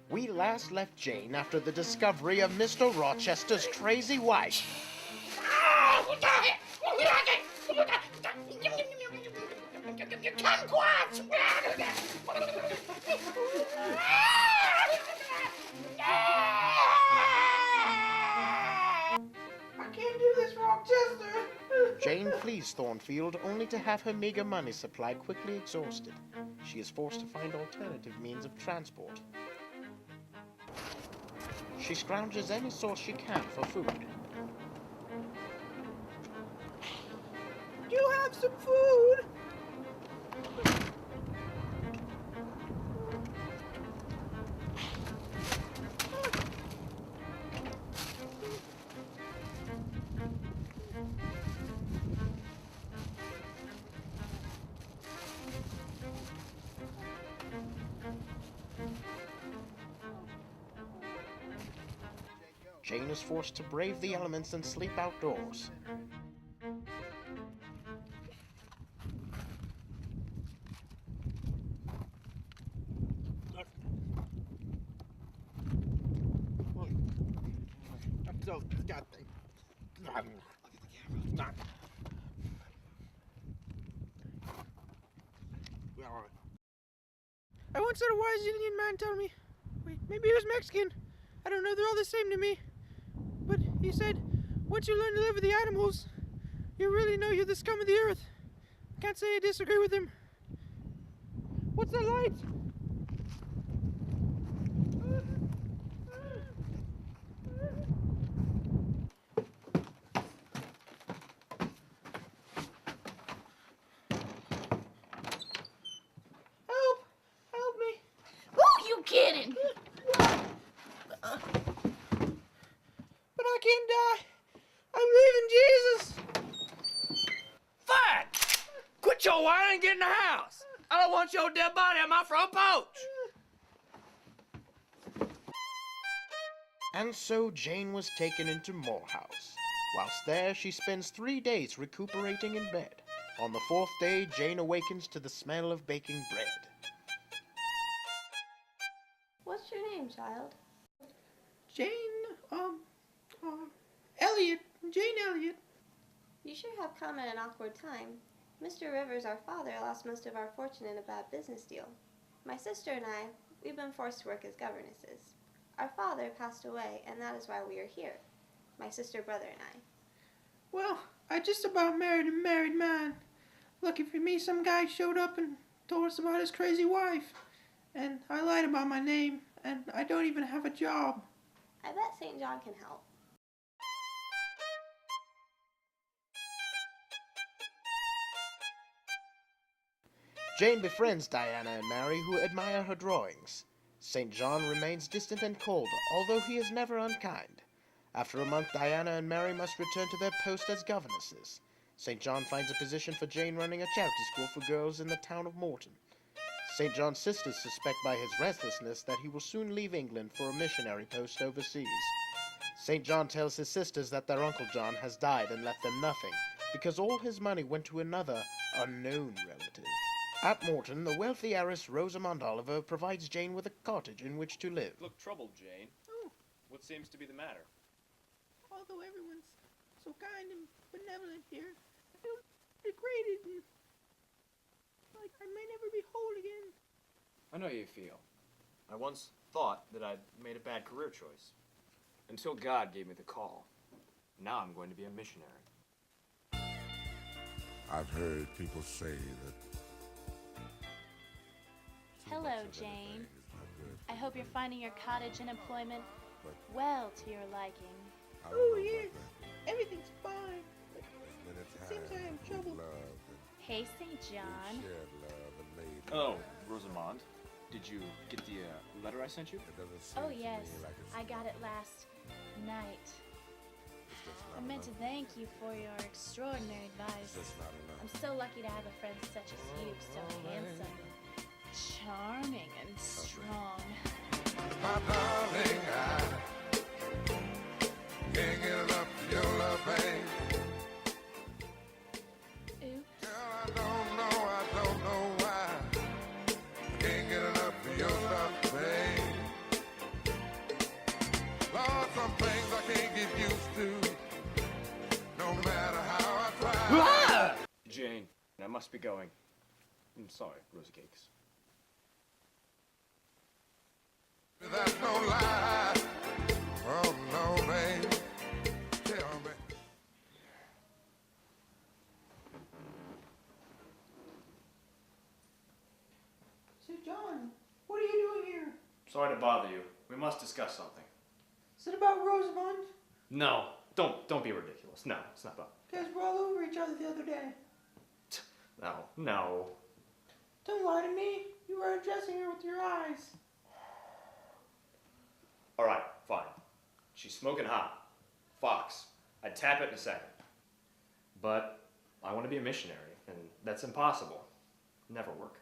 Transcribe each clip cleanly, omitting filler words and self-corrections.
We last left Jane after the discovery of Mr. Rochester's crazy wife. Kumquats! I can't do this, Rochester. Jane flees Thornfield only to have her meager money supply quickly exhausted. She is forced to find alternative means of transport. She scrounges any source she can for food. Do you have some food? Jane is forced to brave the elements and sleep outdoors. I once had a wise Indian man tell me, wait, maybe he was Mexican. I don't know, they're all the same to me. But he said, once you learn to live with the animals, you really know you're the scum of the earth. I can't say I disagree with him. What's that light? Help! Help me! Who you kidding? But I can't die. I'm leaving Jesus. Fine! Quit your whining and get in the house! I don't want your dead body on my front porch! And so Jane was taken into Morehouse. Whilst there, she spends 3 days recuperating in bed. On the 4th day, Jane awakens to the smell of baking bread. What's your name, child? Jane, Elliot. Jane Elliot. You sure have come at an awkward time. Mr. Rivers, our father, lost most of our fortune in a bad business deal. My sister and I, we've been forced to work as governesses. Our father passed away, and that is why we are here. My sister, brother, and I. Well, I just about married a married man. Lucky for me, some guy showed up and told us about his crazy wife. And I lied about my name, and I don't even have a job. I bet St. John can help. Jane befriends Diana and Mary, who admire her drawings. St. John remains distant and cold, although he is never unkind. After a month, Diana and Mary must return to their post as governesses. St. John finds a position for Jane running a charity school for girls in the town of Morton. St. John's sisters suspect by his restlessness that he will soon leave England for a missionary post overseas. St. John tells his sisters that their Uncle John has died and left them nothing, because all his money went to another, unknown relative. At Morton, the wealthy heiress Rosamond Oliver provides Jane with a cottage in which to live. Look troubled, Jane. Oh, What seems to be the matter? although everyone's so kind and benevolent here, I feel degraded and like I may never be whole again. I know how you feel. I once thought that I'd made a bad career choice. Until God gave me the call. Now I'm going to be a missionary. I've heard people say that. Hello, Jane. I hope you're finding your cottage and employment well to your liking. Oh, yes, everything's fine. But it seems I am troubled. Hey, St. John. Oh, Rosamond. Did you get the letter I sent you? Oh, yes. I got it last night. I meant to thank you for your extraordinary advice. I'm so lucky to have a friend such as you, so handsome, charming, and strong. My darling, I can't get enough of your love, babe. Oops. Girl, I don't know why. I can't get enough of your love, babe. must be going. I'm sorry, Rosy Cakes. That's no lie. Oh no, babe. Tell me. St. John, what are you doing here? Sorry to bother you. We must discuss something. Is it about Rosamond? No, don't be ridiculous. No, it's not about. You guys were all over each other the other day. No. Don't lie to me. You were undressing her with your eyes. All right, fine. She's smoking hot. Fox. I'd tap it in a second. But I want to be a missionary, and that's impossible. Never work.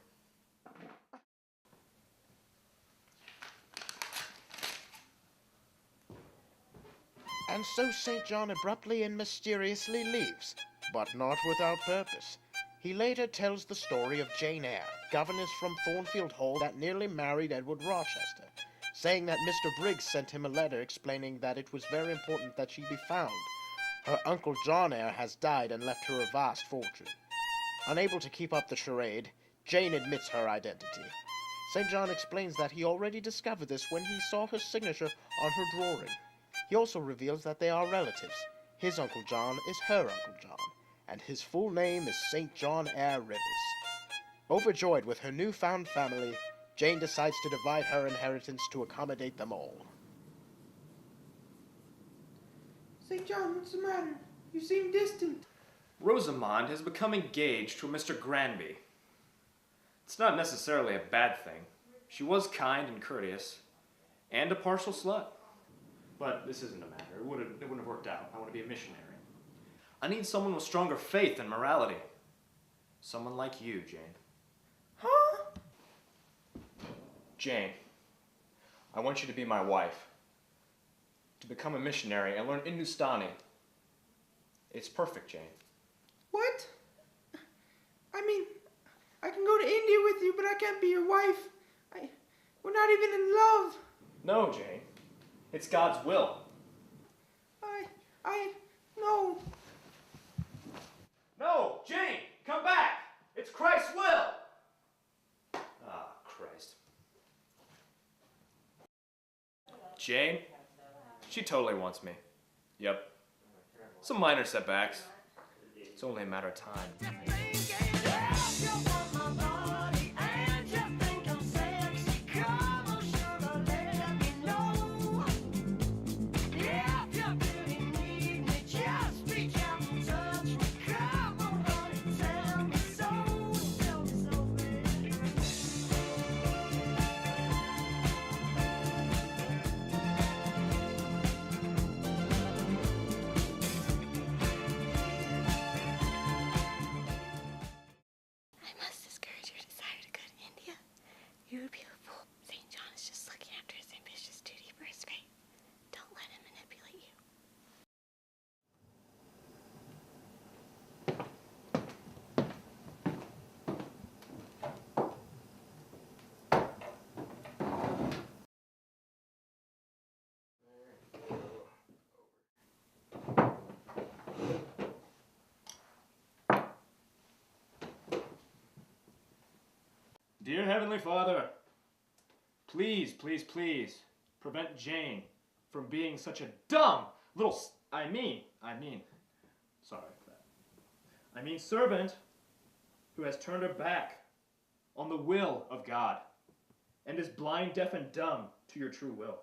And so St. John abruptly and mysteriously leaves, but not without purpose. He later tells the story of Jane Eyre, governess from Thornfield Hall that nearly married Edward Rochester, saying that Mr. Briggs sent him a letter explaining that it was very important that she be found. Her uncle John Eyre has died and left her a vast fortune. Unable to keep up the charade, Jane admits her identity. St. John explains that he already discovered this when he saw her signature on her drawing. He also reveals that they are relatives. His Uncle John is her Uncle John, and his full name is St. John Eyre Rivers. Overjoyed with her newfound family, Jane decides to divide her inheritance to accommodate them all. St. John, what's the matter? You seem distant. Rosamond has become engaged to Mr. Granby. It's not necessarily a bad thing. She was kind and courteous, and a partial slut. But this isn't a matter. It wouldn't have worked out. I want to be a missionary. I need someone with stronger faith and morality. Someone like you, Jane. Huh? Jane, I want you to be my wife. To become a missionary and learn Hindustani. It's perfect, Jane. What? I mean, I can go to India with you, but I can't be your wife. We're not even in love. No, Jane. It's God's will. No. No, Jane, come back. It's Christ's will. Ah, Christ. Jane, she totally wants me. Yep. Some minor setbacks. It's only a matter of time. You would be a fool. St. John is just looking after his ambitious duty for his faith. Don't let him manipulate you. Dear Heavenly Father, please, please, please prevent Jane from being such a dumb little, servant who has turned her back on the will of God and is blind, deaf, and dumb to your true will.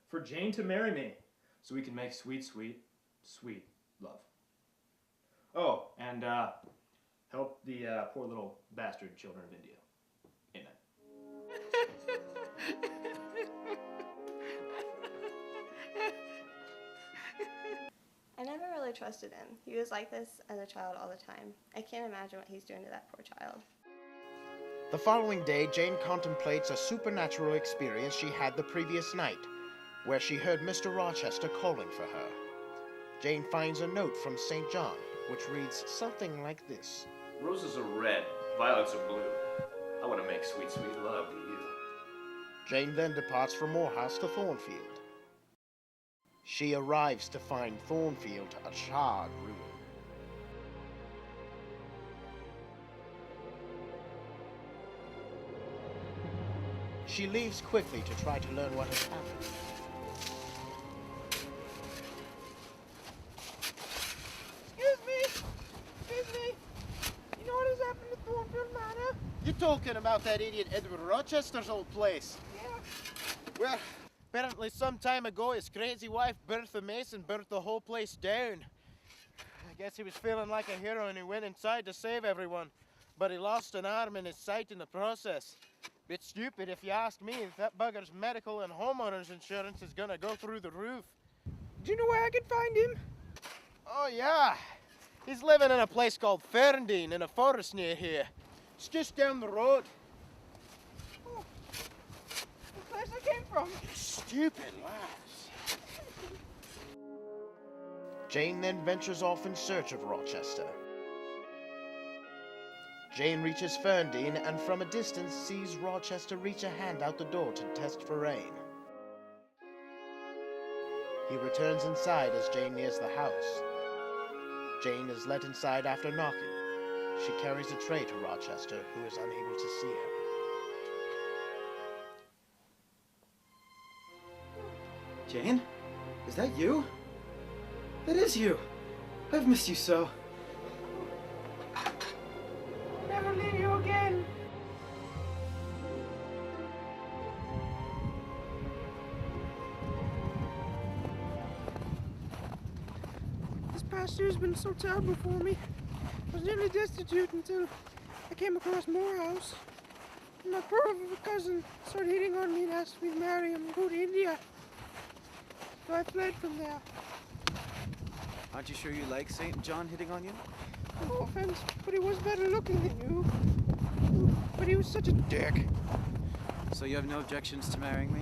For Jane to marry me so we can make sweet, sweet, sweet love. Oh, and help the poor little bastard children of India. Amen. I never really trusted him. He was like this as a child all the time. I can't imagine what he's doing to that poor child. The following day, Jane contemplates a supernatural experience she had the previous night, where she heard Mr. Rochester calling for her. Jane finds a note from St. John, which reads something like this. Roses are red, violets are blue. I want to make sweet, sweet love to you. Jane then departs from Morehouse to Thornfield. She arrives to find Thornfield a charred ruin. She leaves quickly to try to learn what has happened. Excuse me. You know what has happened to Thornfield Manor? You talking about that idiot Edward Rochester's old place? Yeah. Well, apparently some time ago his crazy wife Bertha Mason burnt the whole place down. I guess he was feeling like a hero and he went inside to save everyone. But he lost an arm and his sight in the process. Bit stupid if you ask me. That bugger's medical and homeowner's insurance is gonna go through the roof. Do you know where I can find him? Oh yeah, he's living in a place called Ferndine in a forest near here. It's just down the road. Oh, the place I came from. Stupid lads. Jane then ventures off in search of Rochester. Jane reaches Ferndine and from a distance sees Rochester reach a hand out the door to test for rain. He returns inside as Jane nears the house. Jane is let inside after knocking. She carries a tray to Rochester, who is unable to see her. Jane? Is that you? That is you! I've missed you so. Never leave you again. This past year's been so terrible for me. I was nearly destitute until I came across Morehouse. And my poor cousin started hitting on me and asked me to marry him and go to India. So I fled from there. Aren't you sure you like St. John hitting on you? No offense, but he was better looking than you. But he was such a dick. So you have no objections to marrying me?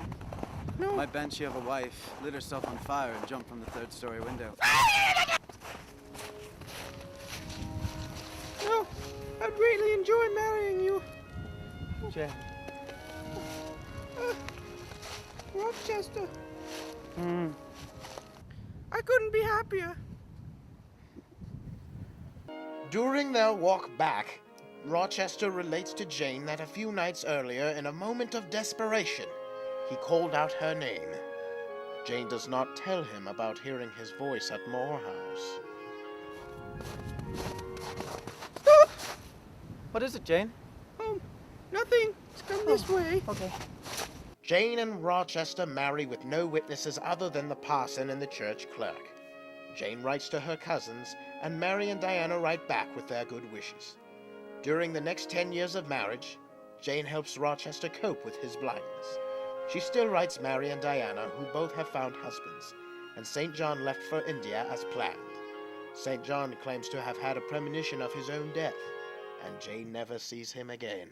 No. My banshee of a wife lit herself on fire and jumped from the third-story window. No, I'd really enjoy marrying you. Jane. Rochester. I couldn't be happier. During their walk back, Rochester relates to Jane that a few nights earlier, in a moment of desperation, he called out her name. Jane does not tell him about hearing his voice at Morehouse. Stop! What is it, Jane? Nothing. It's come this way. Okay. Jane and Rochester marry with no witnesses other than the parson and the church clerk. Jane writes to her cousins, and Mary and Diana write back with their good wishes. During the next 10 years of marriage, Jane helps Rochester cope with his blindness. She still writes Mary and Diana, who both have found husbands, and St. John left for India as planned. St. John claims to have had a premonition of his own death, and Jane never sees him again.